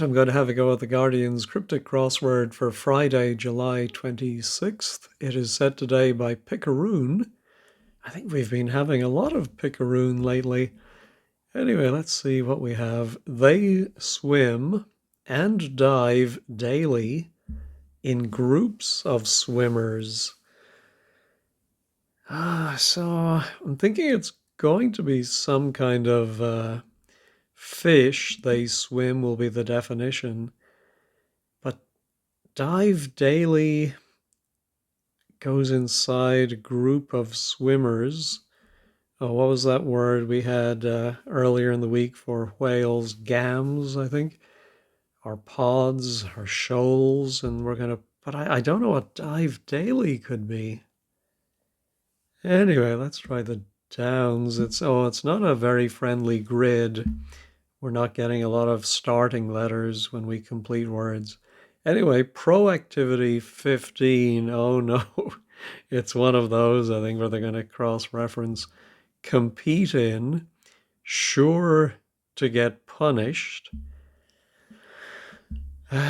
I'm going to have a go at the Guardian's Cryptic Crossword for Friday, July 26th. It is set today by Picaroon. I think we've been having a lot of Picaroon lately. Anyway, let's see what we have. They swim and dive daily in groups of swimmers. So I'm thinking it's going to be some kind of fish. They swim will be the definition. But dive daily goes inside a group of swimmers. Oh, what was that word we had earlier in the week for whales? Gams, I think, or pods, or shoals. And we're going to, but I don't know what dive daily could be. Anyway, let's try the downs. It's not a very friendly grid. We're not getting a lot of starting letters when we complete words. Anyway, proactivity 15. Oh no, it's one of those, I think, where they're going to cross-reference. Compete in, sure to get punished.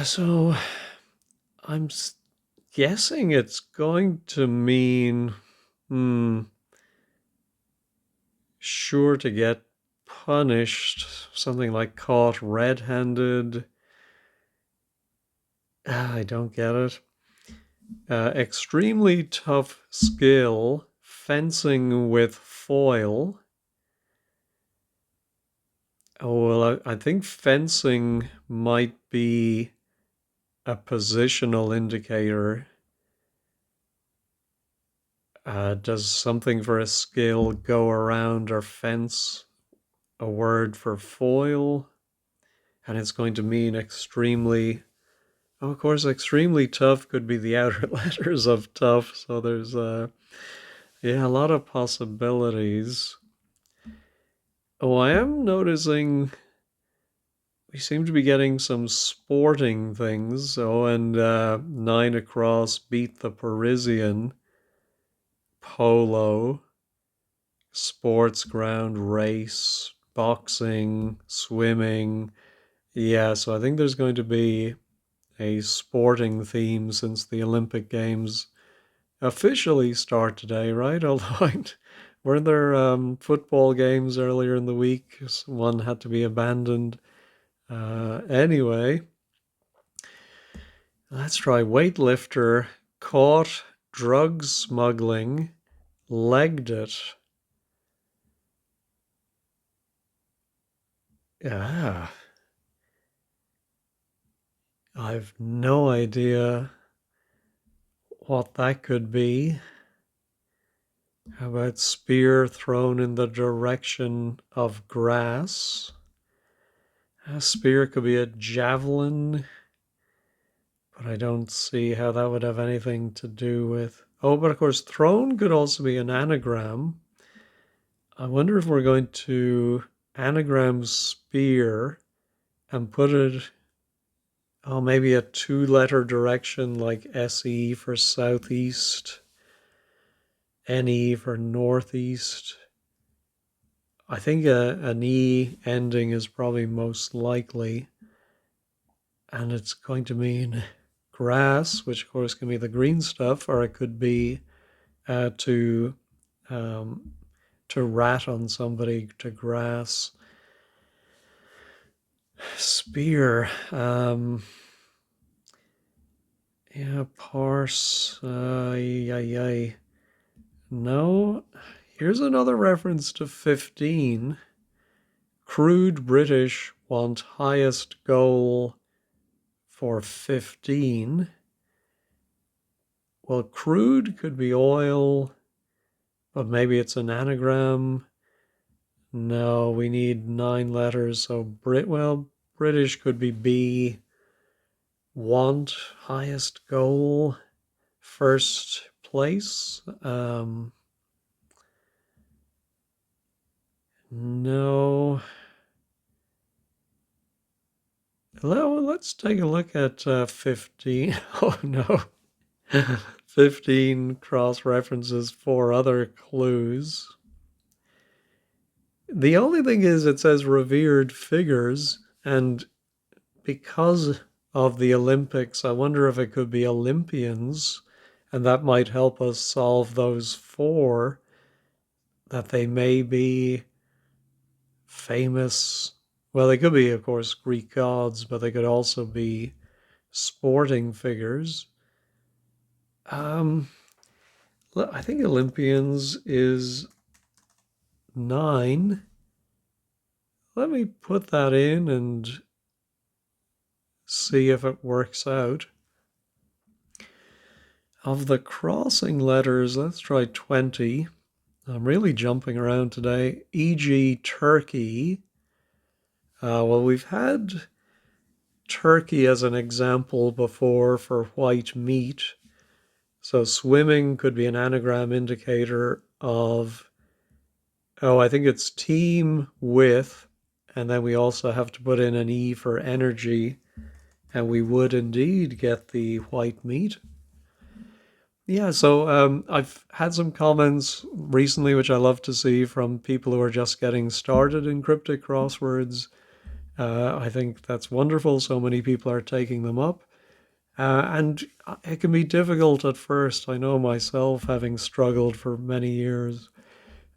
So I'm guessing it's going to mean sure to get punished, something like caught red-handed. I don't get it. Extremely tough skill, fencing with foil. Oh, well, I think fencing might be a positional indicator. Does something for a skill go around or fence a word for foil? And it's going to mean extremely. Oh, of course, extremely tough could be the outer letters of tough. So there's a lot of possibilities. Oh, I am noticing we seem to be getting some sporting things. Oh, and 9 across, beat the Parisian, polo, sports ground, race, boxing, swimming. Yeah, so I think there's going to be a sporting theme since the Olympic Games officially start today, right? Although weren't there football games earlier in the week? One had to be abandoned. Anyway, let's try weightlifter caught drug smuggling, legged it. Yeah, I've no idea what that could be. How about spear thrown in the direction of grass? A spear could be a javelin, but I don't see how that would have anything to do with. Oh, but of course, thrown could also be an anagram. I wonder if we're going to anagram spear and put it, oh, maybe a 2-letter direction like SE for southeast, NE for northeast. I think an E ending is probably most likely, and it's going to mean grass, which of course can be the green stuff, or it could be to rat on somebody, to grass. Spear, parse, no. Here's another reference to 15. Crude British want highest goal for 15. Well, crude could be oil, but maybe it's an anagram. No, we need 9 letters. So British could be B. Want highest goal, first place. No. Well, let's take a look at 15. Oh no. 15 cross references 4 other clues. The only thing is it says revered figures, and because of the Olympics, I wonder if it could be Olympians, and that might help us solve those four, that they may be famous. Well, they could be, of course, Greek gods, but they could also be sporting figures. I think Olympians is 9. Let me put that in and see if it works out. Of the crossing letters, let's try 20. I'm really jumping around today. E.g., turkey. Well, we've had turkey as an example before for white meat. So swimming could be an anagram indicator of, I think it's team with, and then we also have to put in an E for energy, and we would indeed get the white meat. Yeah, so I've had some comments recently, which I love to see, from people who are just getting started in cryptic crosswords. I think that's wonderful. So many people are taking them up. And it can be difficult at first. I know myself, having struggled for many years.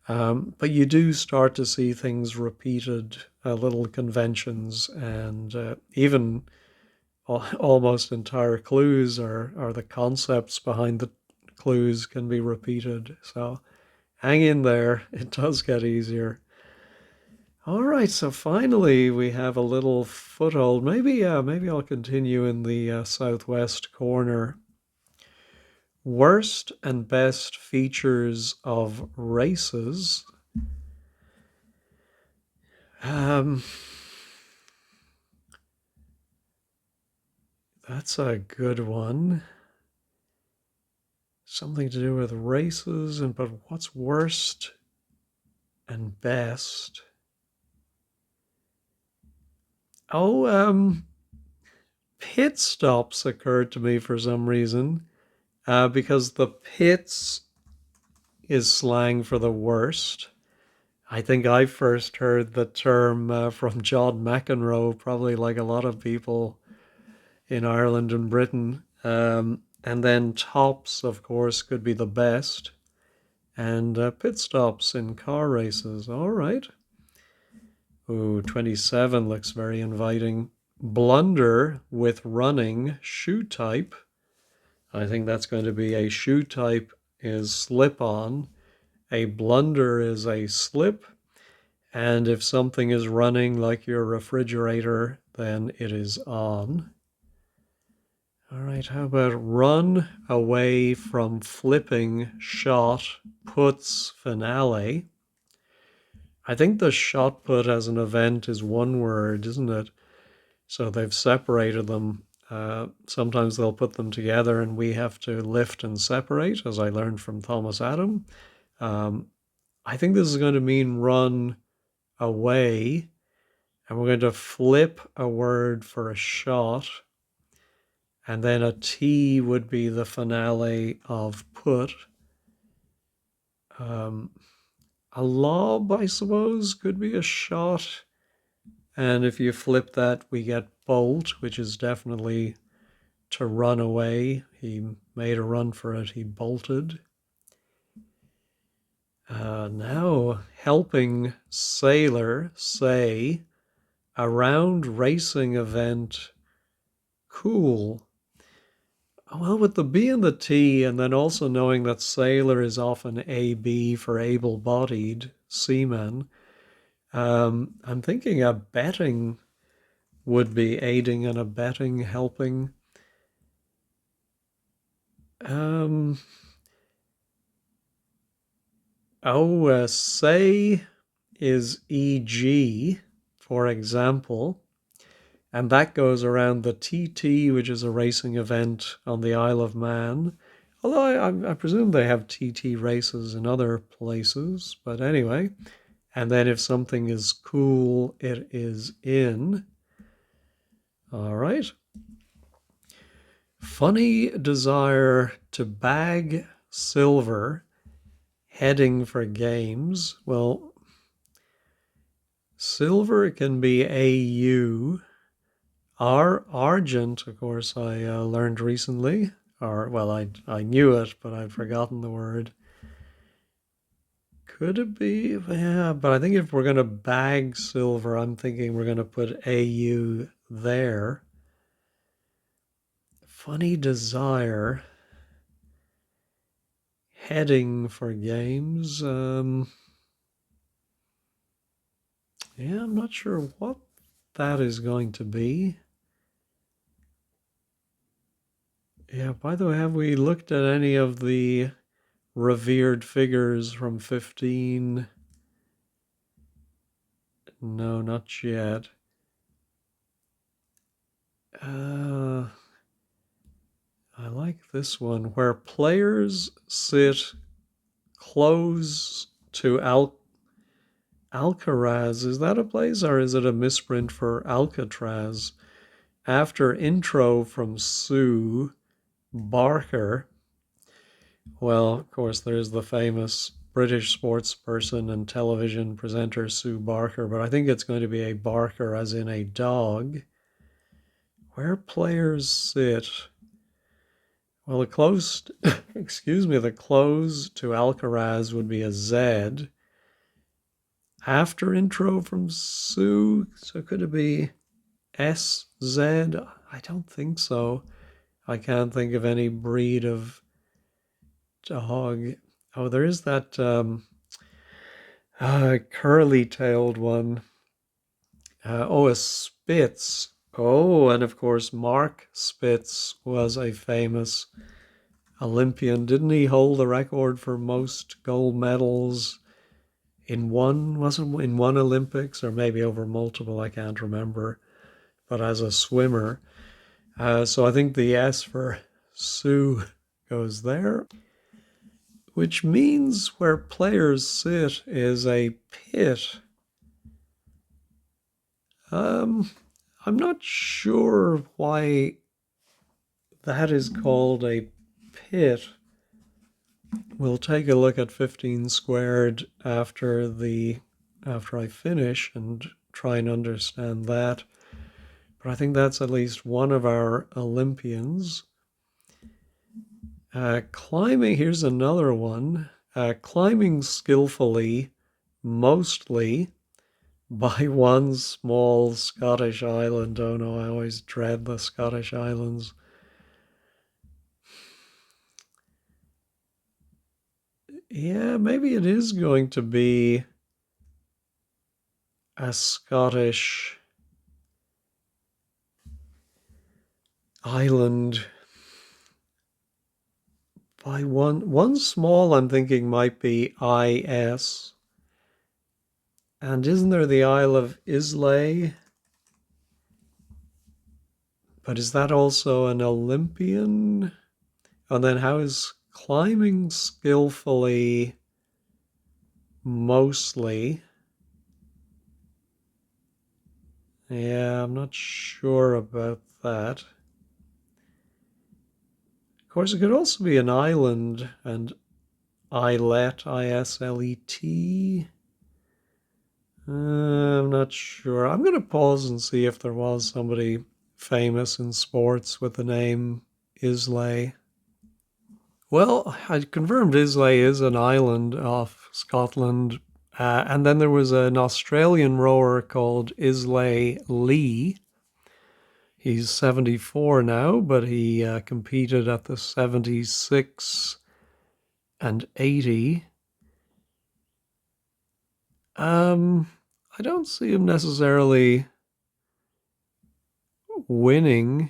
But you do start to see things repeated, little conventions, and even almost entire clues are the concepts behind the clues can be repeated. So hang in there. It does get easier. All right, so finally we have a little foothold. Maybe I'll continue in the southwest corner. Worst and best features of races. That's a good one. Something to do with races, but what's worst and best? Pit stops occurred to me for some reason, because the pits is slang for the worst. I think I first heard the term from John McEnroe, probably like a lot of people in Ireland and Britain. And then tops, of course, could be the best. And pit stops in car races. All right. Ooh, 27 looks very inviting. Blunder with running, shoe type. I think that's going to be a shoe type is slip on. A blunder is a slip. And if something is running like your refrigerator, then it is on. All right, how about run away from flipping, shot, puts, finale? I think the shot put as an event is one word, isn't it? So they've separated them. Sometimes they'll put them together and we have to lift and separate, as I learned from Thomas Adam. I think this is going to mean run away, and we're going to flip a word for a shot. And then a T would be the finale of put. A lob, I suppose, could be a shot. And if you flip that, we get bolt, which is definitely to run away. He made a run for it. He bolted. Now, helping sailor, say, around racing event, cool. Well, with the B and the T, and then also knowing that sailor is often AB for able-bodied seaman, I'm thinking abetting would be aiding and abetting, helping. Say is EG, for example. And that goes around the TT, which is a racing event on the Isle of Man. Although I presume they have TT races in other places. But anyway, and then if something is cool, it is in. All right. Funny desire to bag silver, heading for games. Well, silver can be AU. Argent, of course, I learned recently. Or, well, I knew it, but I'd forgotten the word. Could it be? Yeah, but I think if we're going to bag silver, I'm thinking we're going to put AU there. Funny desire. Heading for games. Yeah, I'm not sure what that is going to be. Yeah, by the way, have we looked at any of the revered figures from 15? No, not yet. I like this one, where players sit close to Alcaraz. Is that a place or is it a misprint for Alcatraz? After intro from Sue Barker. Well, of course, there's the famous British sports person and television presenter Sue Barker, but I think it's going to be a Barker as in a dog. Where players sit. Well, the close, excuse me, the close to Alcaraz would be a Z. After intro from Sue, so could it be SZ? I don't think so. I can't think of any breed of dog. Oh, there is that curly-tailed one. A Spitz. Oh, and of course, Mark Spitz was a famous Olympian. Didn't he hold the record for most gold medals in one, wasn't in one Olympics or maybe over multiple? I can't remember. But as a swimmer. So I think the S for Sue goes there, which means where players sit is a pit. I'm not sure why that is called a pit. We'll take a look at 15 squared after I finish and try and understand that. But I think that's at least one of our Olympians. Climbing, here's another one. Climbing skillfully, mostly by one small Scottish island. Oh no, I always dread the Scottish islands. Yeah, maybe it is going to be a Scottish island. By one small, I'm thinking might be IS. And isn't there the Isle of Islay? But is that also an Olympian? And then how is climbing skillfully mostly? Yeah, I'm not sure about that. Of course, it could also be an island and islet, ISLET. I'm not sure. I'm going to pause and see if there was somebody famous in sports with the name Islay. Well, I confirmed Islay is an island off Scotland. And then there was an Australian rower called Islay Lee. He's 74 now, but he competed at the 76 and 80. I don't see him necessarily winning.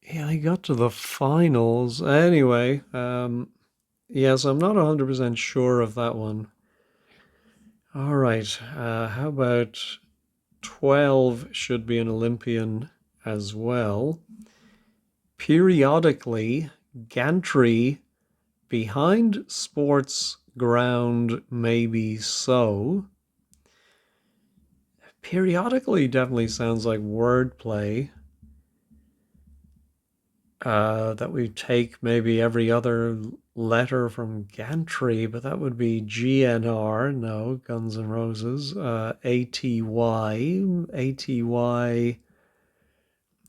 Yeah, he got to the finals. Anyway, yes, I'm not 100% sure of that one. All right, how about 12 should be an Olympian as well. Periodically, gantry behind sports ground, maybe so. Periodically definitely sounds like wordplay. that we take maybe every other letter from gantry, but that would be GNR, no, Guns N' Roses, ATY,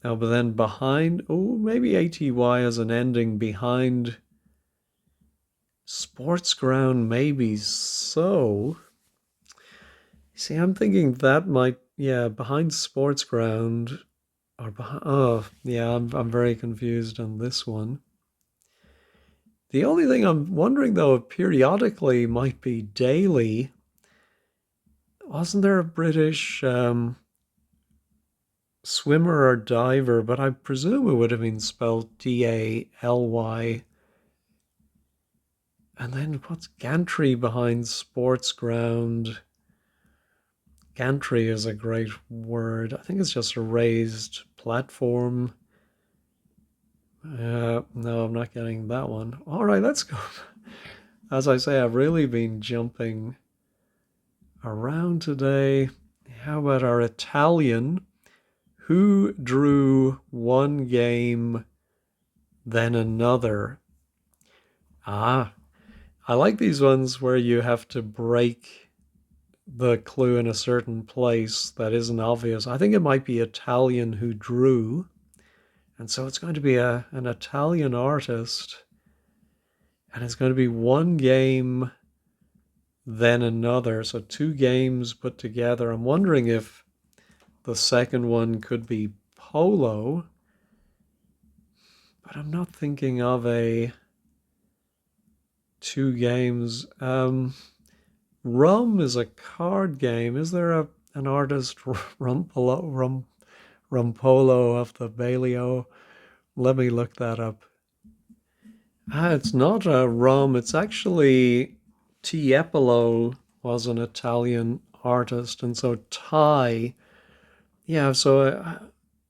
no, but then behind, oh, maybe ATY as an ending behind sports ground, maybe so. See, I'm thinking that might, yeah, behind sports ground, or behind, oh, yeah, I'm very confused on this one. The only thing I'm wondering though, if periodically might be daily. Wasn't there a British swimmer or diver? But I presume it would have been spelled DALY. And then what's gantry behind sports ground? Gantry is a great word. I think it's just a raised platform. No, I'm not getting that one. All right, let's go. As I say, I've really been jumping around today. How about our Italian? Who drew one game, then another? Ah, I like these ones where you have to break the clue in a certain place that isn't obvious. I think it might be Italian who drew. And so it's going to be an Italian artist. And it's going to be one game, then another. So two games put together. I'm wondering if the second one could be polo, but I'm not thinking of a two games. Rum is a card game. Is there an artist Rumpolo of the Balio? Let me look that up. It's not a rum. It's actually Tiepolo was an Italian artist, and so tie. Yeah, so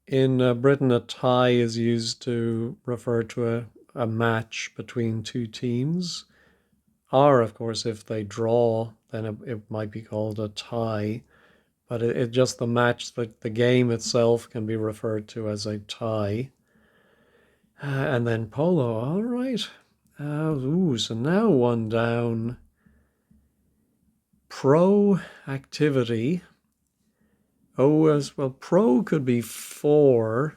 in Britain, a tie is used to refer to a match between two teams. Or, of course, if they draw, then it might be called a tie. But it just the match, the game itself can be referred to as a tie. And then polo, all right. So now one down. Pro activity. Oh, as well, pro could be 4.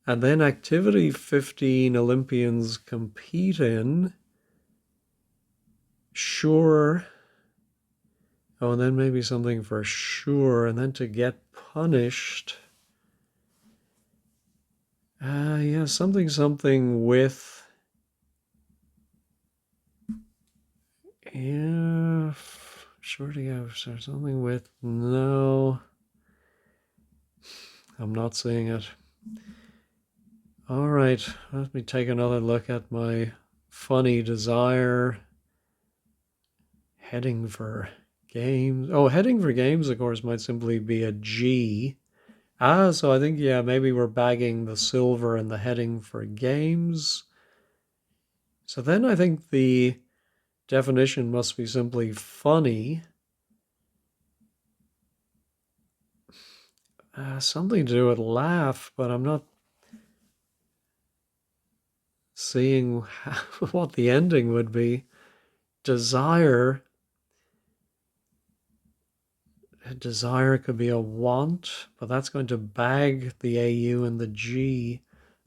And then activity 15 Olympians compete in. Sure. Oh, and then maybe something for sure. And then to get punished. Yeah, something with. Yeah, sure to go. Something with. No. I'm not seeing it. All right, let me take another look at my funny desire. Heading for games. Oh, heading for games, of course, might simply be a G. So I think, yeah, maybe we're bagging the silver and the heading for games. So then I think the definition must be simply funny. Something to do with laugh, but I'm not seeing what the ending would be. Desire. Desire could be a want, but that's going to bag the AU and the G.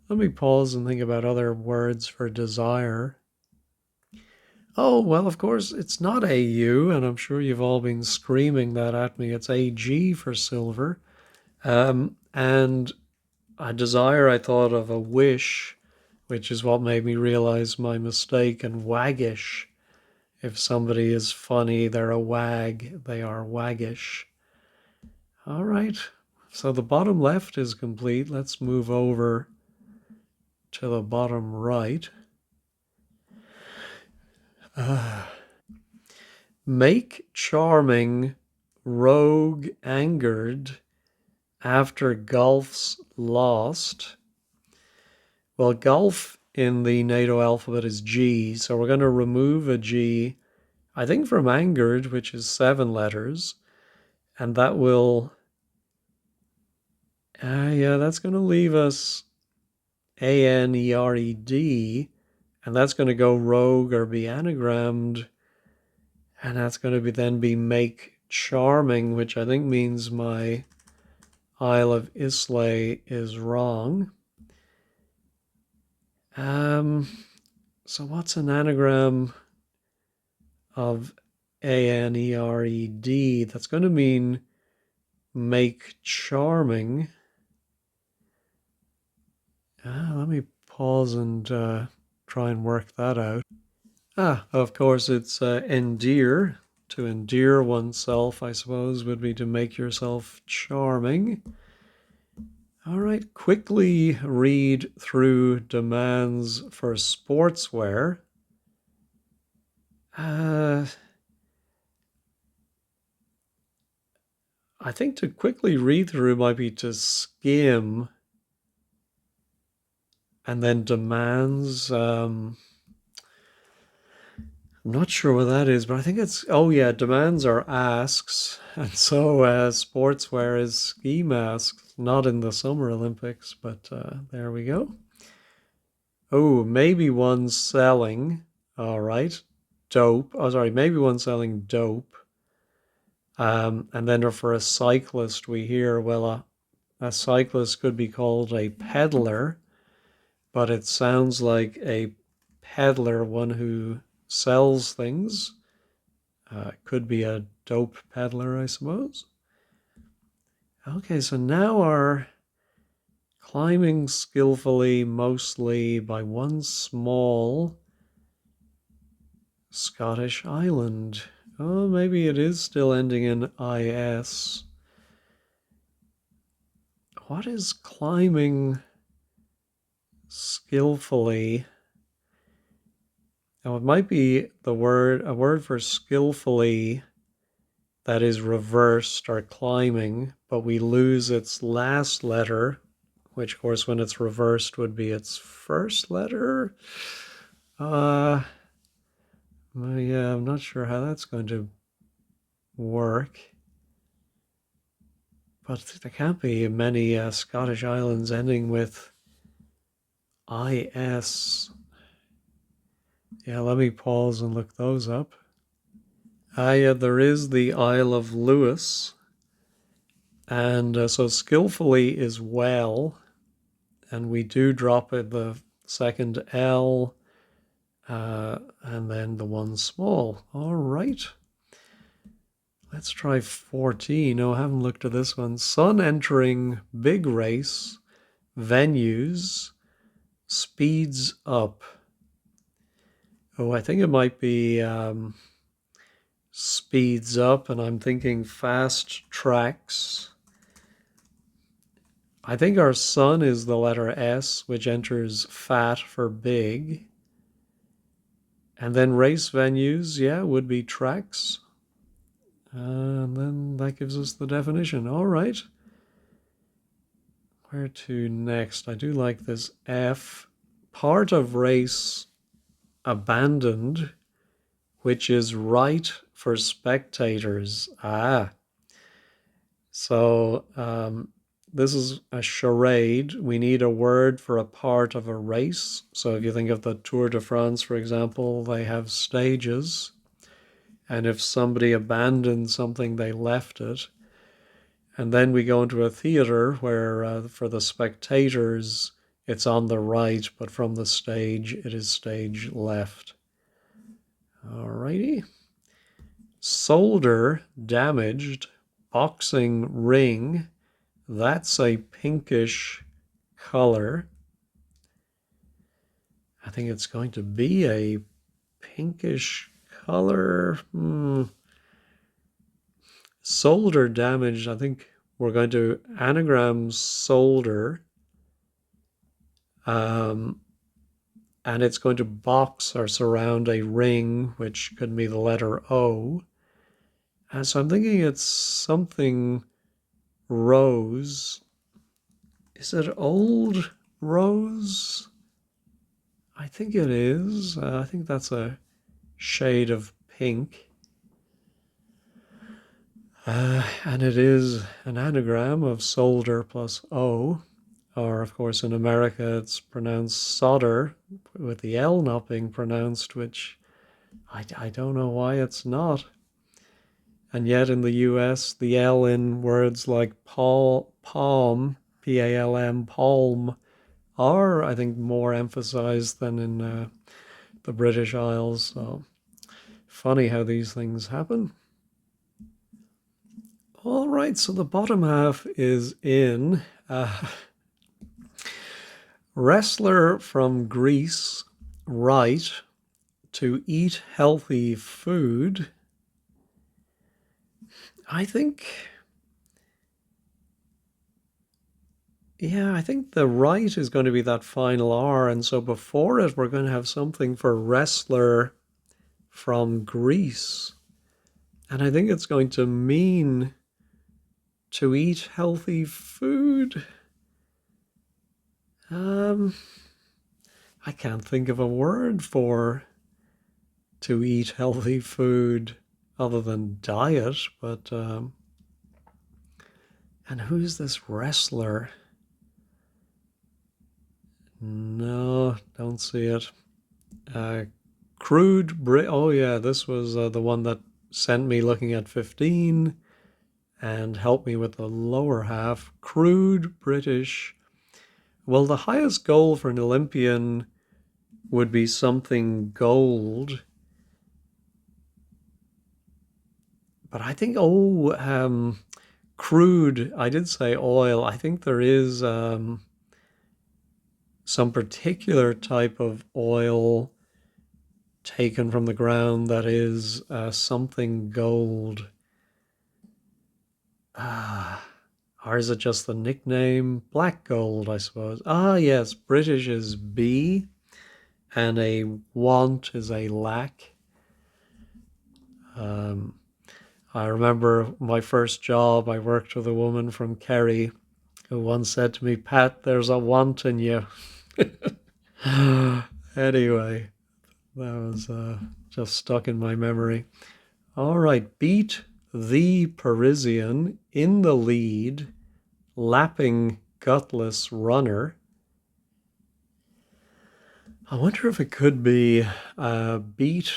Let me pause and think about other words for desire. Oh, well, of course, it's not AU, and I'm sure you've all been screaming that at me. It's AG for silver. And a desire, I thought of a wish, which is what made me realize my mistake, and waggish. If somebody is funny, they're a wag, they are waggish. All right, so the bottom left is complete. Let's move over to the bottom right. Make charming, rogue angered after golf's lost. Well, golf in the NATO alphabet is G, so we're going to remove a G, I think from angered, which is 7 letters, and that will, yeah, that's going to leave us A-N-E-R-E-D, and that's going to go rogue or be anagrammed, and that's going to then be make charming, which I think means my Isle of Islay is wrong. So what's an anagram of A-N-E-R-E-D? That's going to mean make charming. Let me pause and try and work that out. Of course, it's endear. To endear oneself, I suppose, would be to make yourself charming. All right, quickly read through demands for sportswear. I think to quickly read through might be to skim, and then demands. I'm not sure what that is, but I think it's, oh yeah, demands are asks. And so sportswear is ski masks, not in the Summer Olympics, but there we go. Oh, maybe one's selling, all right, dope. Oh, sorry, maybe one's selling dope. And then for a cyclist, we hear, well, a cyclist could be called a peddler, but it sounds like a peddler, one who sells things. Could be a dope peddler, I suppose. Okay, so now our climbing skillfully, mostly by one small Scottish island. Oh, maybe it is still ending in IS. What is climbing skillfully? Now, it might be a word for skillfully that is reversed or climbing, but we lose its last letter, which, of course, when it's reversed would be its first letter. Yeah, I'm not sure how that's going to work. But there can't be many Scottish islands ending with IS. Yeah, let me pause and look those up. Yeah, there is the Isle of Lewis. And so skillfully is well. And we do drop it the second L and then the one small. All right. Let's try 14. Oh, I haven't looked at this one. Sun entering big race, venues, speeds up. Oh, I think it might be speeds up, and I'm thinking fast tracks. I think our sun is the letter S, which enters fat for big. And then race venues, yeah, would be tracks. And then that gives us the definition. All right. Where to next? I do like this F. Part of race abandoned, which is right for spectators. So this is a charade. We need a word for a part of a race. So if you think of the Tour de France, for example, they have stages. And if somebody abandoned something, they left it. And then we go into a theater where for the spectators, it's on the right, but from the stage, it is stage left. Alrighty. Solder, damaged, boxing ring. That's a pinkish color. I think it's going to be a pinkish color. Solder damaged, I think we're going to anagram solder. And it's going to box or surround a ring, which could be the letter O. And so I'm thinking it's something rose. Is it old rose? I think it is. I think that's a shade of pink. And it is an anagram of solder plus O. Or, of course, in America, it's pronounced solder, with the L not being pronounced, which I don't know why it's not. And yet in the US, the L in words like palm, Palm, palm, are, I think, more emphasized than in the British Isles. So funny how these things happen. All right, so the bottom half is in. Wrestler from Greece, right, to eat healthy food. I think, yeah, I think the right is going to be that final R. And so before it, we're going to have something for wrestler from Greece. And I think it's going to mean to eat healthy food. I can't think of a word for to eat healthy food other than diet, but and who's this wrestler? No, don't see it. Oh yeah, this was the one that sent me looking at 15 and helped me with the lower half. Crude British. Well, the highest goal for an Olympian would be something gold. But I think, crude, I did say oil. I think there is some particular type of oil taken from the ground that is something gold. Or is it just the nickname? Black gold, I suppose. Ah, yes, British is B, and a want is a lack. I remember my first job, I worked with a woman from Kerry who once said to me, Pat, there's a want in you. Anyway, that was just stuck in my memory. All right, beat the Parisian in the lead, lapping gutless runner. I wonder if it could be beat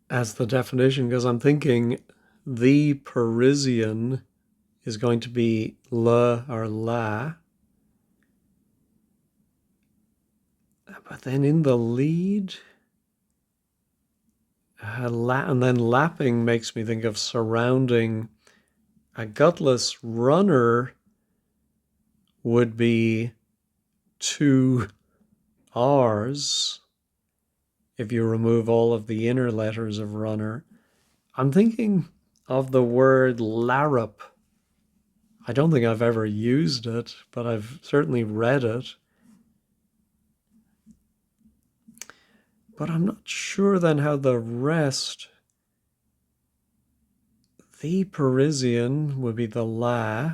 as the definition, because I'm thinking the Parisian is going to be le or la. But then in the lead, and then lapping makes me think of surrounding. A gutless runner would be 2 R's if you remove all of the inner letters of runner. I'm thinking of the word larrup. I don't think I've ever used it, but I've certainly read it. But I'm not sure then how the rest. The Parisian would be the la.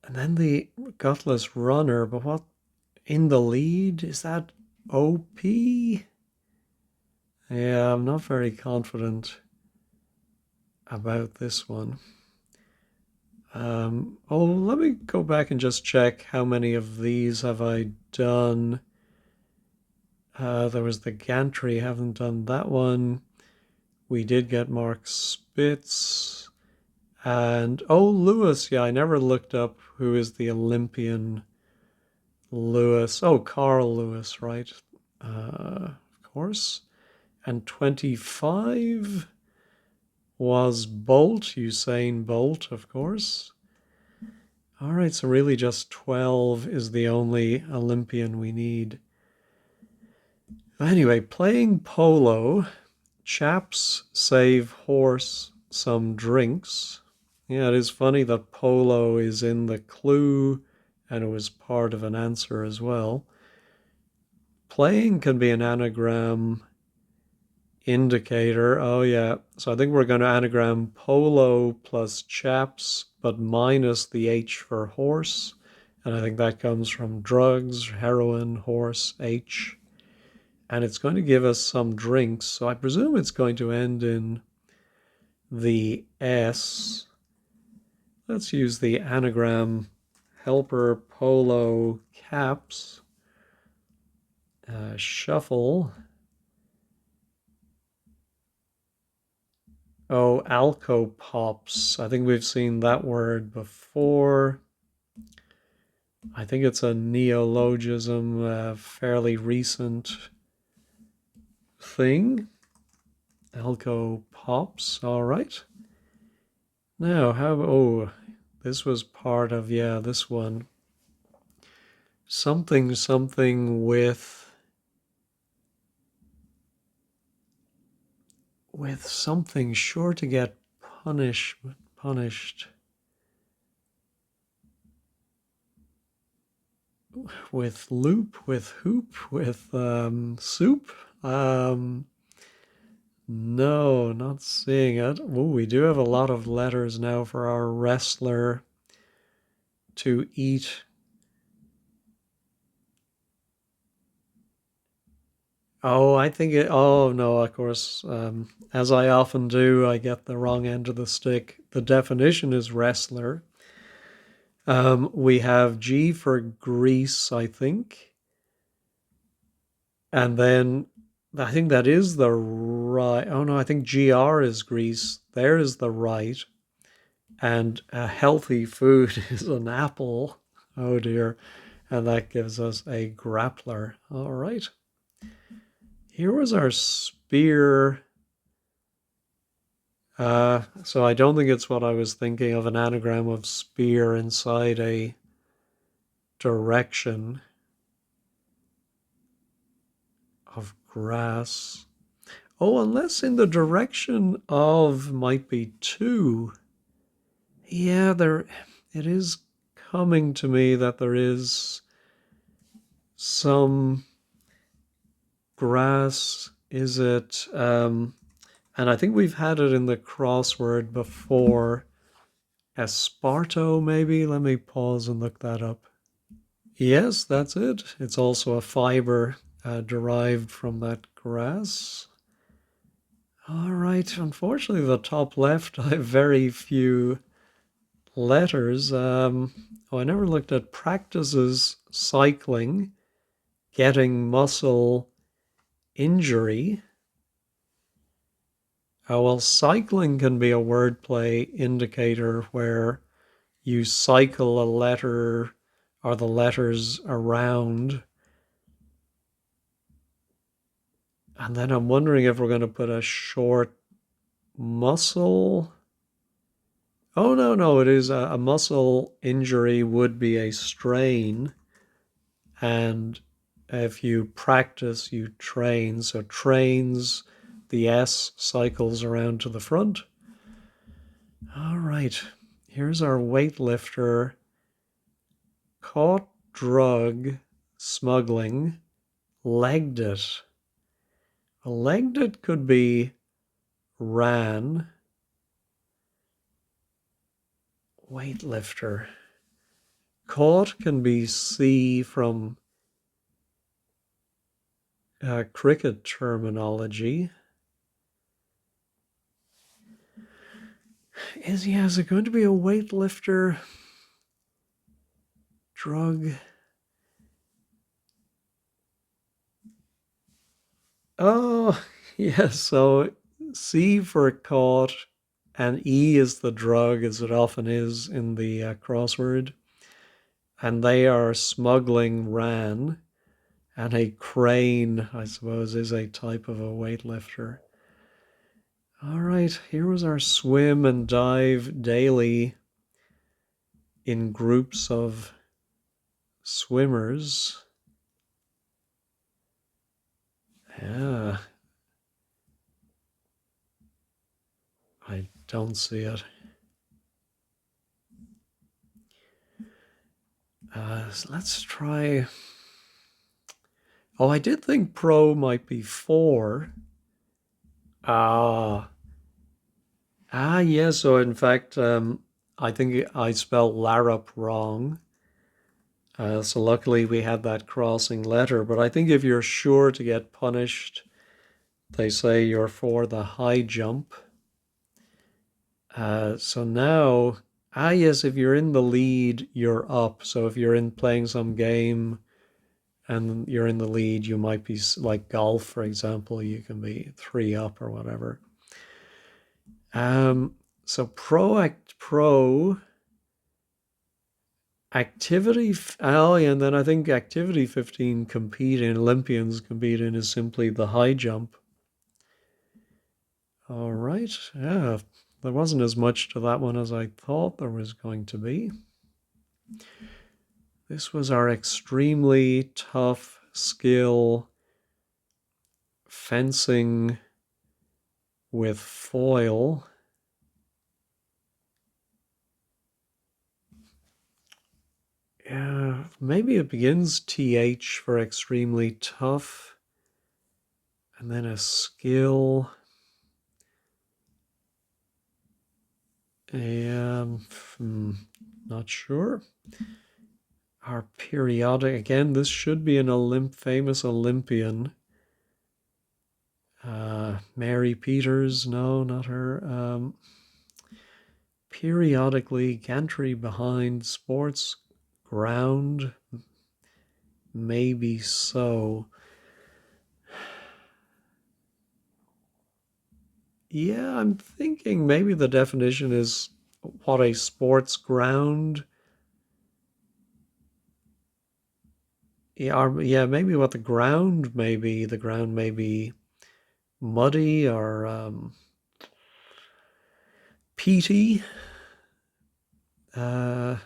And then the gutless runner, but what in the lead? Is that OP? Yeah, I'm not very confident about this one. Let me go back and just check how many of these have I done. There was the gantry, haven't done that one. We did get Mark Spitz. And, Lewis. Yeah, I never looked up who is the Olympian Lewis. Oh, Carl Lewis, right? Of course. And 25 was Bolt, Usain Bolt, of course. All right, so really just 12 is the only Olympian we need. Anyway, playing polo, chaps save horse some drinks. Yeah, it is funny that polo is in the clue and it was part of an answer as well. Playing can be an anagram indicator. Oh, yeah. So I think we're going to anagram polo plus chaps, but minus the H for horse. And I think that comes from drugs, heroin, horse, H. And it's going to give us some drinks. So I presume it's going to end in the S. Let's use the anagram helper polo caps. Shuffle. Oh, alco pops. I think we've seen that word before. I think it's a neologism, a fairly recent thing. Alco pops. All right. Now, oh, this was part of, yeah, this one. Something with something sure to get punished with loop, with hoop, with soup. No, not seeing it. Oh, we do have a lot of letters now for our wrestler to eat. Oh, I think it. Oh, no, of course. As I often do, I get the wrong end of the stick. The definition is wrestler. We have G for Greece, I think. And then I think that is the right. Oh, no, I think GR is Greece. There is the right. And a healthy food is an apple. Oh, dear. And that gives us a grappler. All right. Here was our spear. So I don't think it's what I was thinking of, an anagram of spear inside a direction of grass. Oh, unless in the direction of might be two. Yeah, it is coming to me that there is some grass. Is it? And I think we've had it in the crossword before. Esparto, maybe? Let me pause and look that up. Yes, that's it. It's also a fiber derived from that grass. All right. Unfortunately, the top left, I have very few letters. I never looked at practices cycling, getting muscle injury. Well, cycling can be a wordplay indicator where you cycle a letter or the letters around. And then I'm wondering if we're going to put a short muscle. Oh, no, it is a muscle injury would be a strain. And if you practice, you train. So trains, the S cycles around to the front. All right, here's our weightlifter. Caught drug smuggling, legged it. Legged it could be ran. Weightlifter. Caught can be C from cricket terminology. Is it going to be a weightlifter? Drug. Oh, yes. So C for caught, and E is the drug, as it often is in the crossword. And they are smuggling ran, and a crane, I suppose, is a type of a weightlifter. All right, here was our swim and dive daily in groups of swimmers. Yeah, I don't see it. So let's try. Oh, I did think pro might be 4. Ah. Yes. So in fact, I think I spelled Larup wrong. So luckily we had that crossing letter. But I think if you're sure to get punished, they say you're for the high jump. So now Ah, yes, if you're in the lead, you're up. So if you're in playing some game and you're in the lead, you might be like golf, for example, you can be three up or whatever. So pro activity. Oh, yeah, and then I think activity 15 Olympians compete in is simply the high jump. All right. Yeah, there wasn't as much to that one as I thought there was going to be. This was our extremely tough skill fencing with foil. Yeah, maybe it begins TH for extremely tough, and then a skill. Not sure. Our periodic, again, this should be an famous Olympian. Mary Peters, no, not her. Periodically, gantry behind sports ground, maybe so. Yeah, I'm thinking maybe the definition is what a sports ground. Yeah, maybe what the ground may be. The ground may be muddy or peaty. Uh,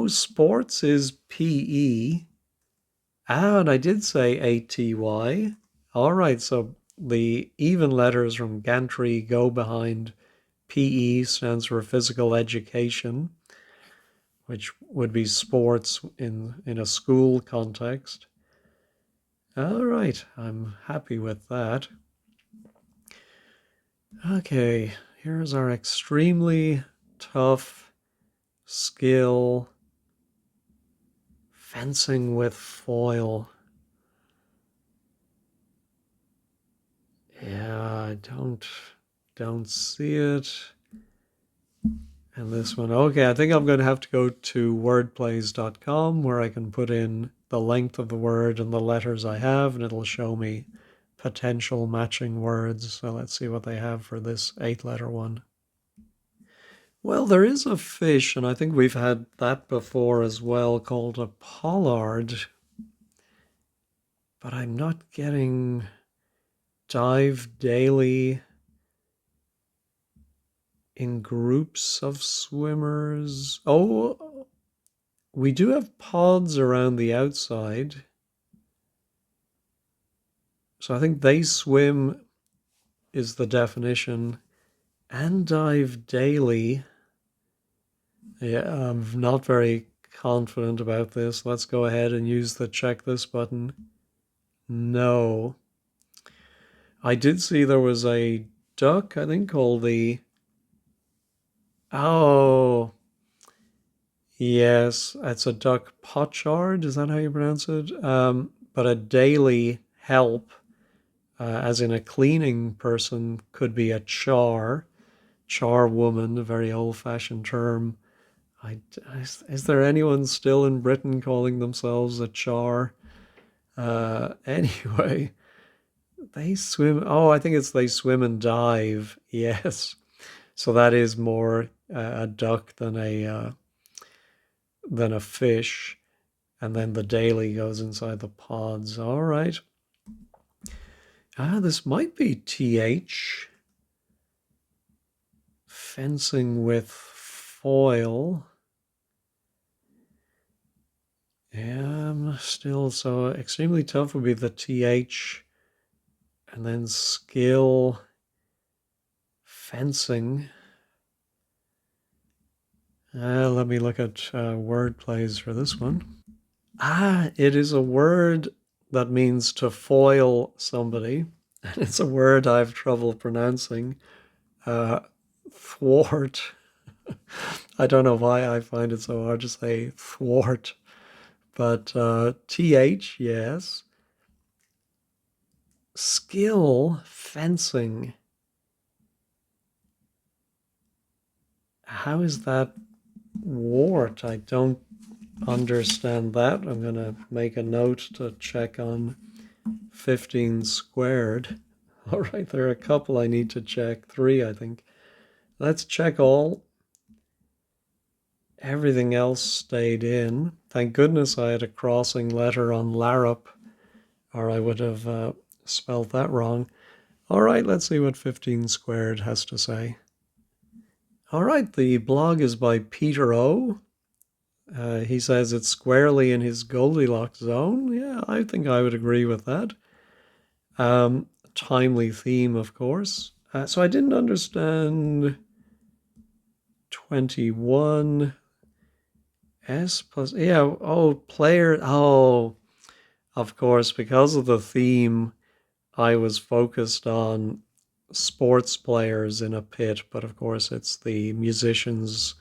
sports is PE. Ah, and I did say ATY. All right, so the even letters from gantry go behind PE, stands for physical education, which would be sports in a school context. All right, I'm happy with that. Okay, here's our extremely tough skill fencing with foil. Yeah, I don't see it. And this one, okay, I think I'm going to have to go to wordplays.com where I can put in the length of the word and the letters I have, and it'll show me potential matching words. So let's see what they have for this 8-letter one. Well, there is a fish, and I think we've had that before as well, called a pollard. But I'm not getting dive daily in groups of swimmers. Oh, we do have pods around the outside. So I think they swim is the definition and dive daily. Yeah, I'm not very confident about this. Let's go ahead and use the check this button. No. I did see there was a duck, I think, called the. Oh, yes, it's a duck pochard. Is that how you pronounce it? But a daily help, as in a cleaning person, could be a charwoman, a very old-fashioned term. Is there anyone still in Britain calling themselves a char? Anyway, they swim. Oh, I think it's they swim and dive. Yes, so that is more a duck than a fish, and then the daily goes inside the pods. All right. This might be TH. Fencing with foil. Yeah, still, so extremely tough would be the TH, and then skill, fencing. Let me look at word plays for this one. It is a word that means to foil somebody, and it's a word I have trouble pronouncing. Thwart. I don't know why I find it so hard to say thwart, but TH, yes. Skill, fencing. How is that wart? I don't understand that. I'm going to make a note to check on 15 squared. All right, there are a couple I need to check. 3, I think. Let's check all. Everything else stayed in. Thank goodness I had a crossing letter on Larup, or I would have spelled that wrong. All right, let's see what 15 squared has to say. All right, the blog is by Peter O. He says it's squarely in his Goldilocks zone. Yeah, I think I would agree with that. Timely theme, of course. So I didn't understand 21 S plus, yeah, oh, player, oh, of course, because of the theme, I was focused on sports players in a pit, but of course it's the musicians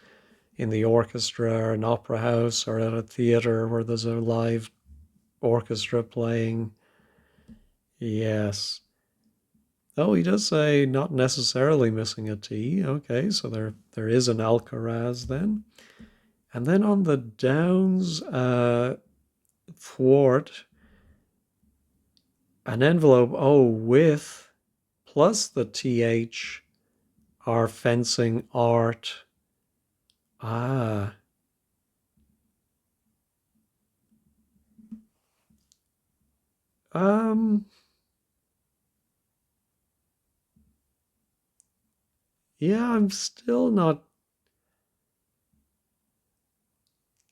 in the orchestra or an opera house or at a theater where there's a live orchestra playing. Yes. Oh, he does say not necessarily missing a T. Okay, so there is an Alcaraz then. And then on the downs, thwart, an envelope, oh, with plus the TH are fencing art. Ah. Um, yeah, I'm still not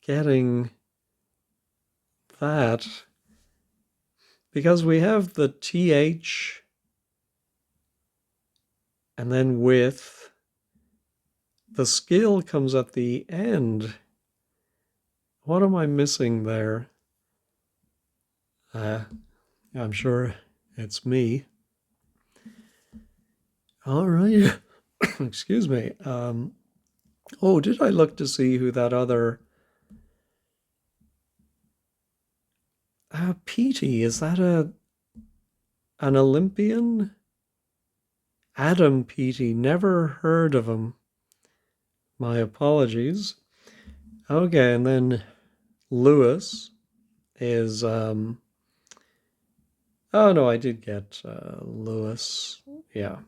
getting that because we have the TH and then with the skill comes at the end. What am I missing there? I'm sure it's me. All right. Excuse me. Oh, did I look to see who that other Petey, is that an Olympian? Adam Petey, never heard of him. My apologies. Okay, and then Lewis is oh no, I did get Lewis. Yeah.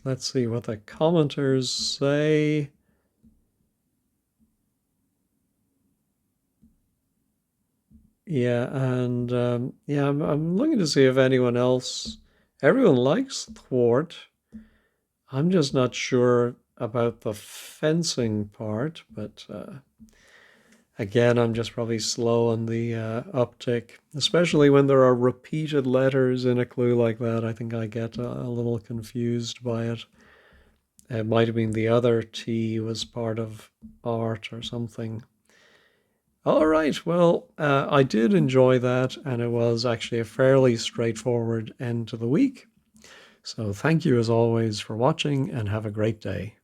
Let's see what the commenters say. Yeah, and yeah, I'm looking to see if anyone else. Everyone likes thwart. I'm just not sure about the fencing part, but again, I'm just probably slow on the uptick, especially when there are repeated letters in a clue like that. I think I get a little confused by it. It might have been the other T was part of art or something. All right, well, I did enjoy that, and it was actually a fairly straightforward end to the week. So thank you as always for watching, and have a great day.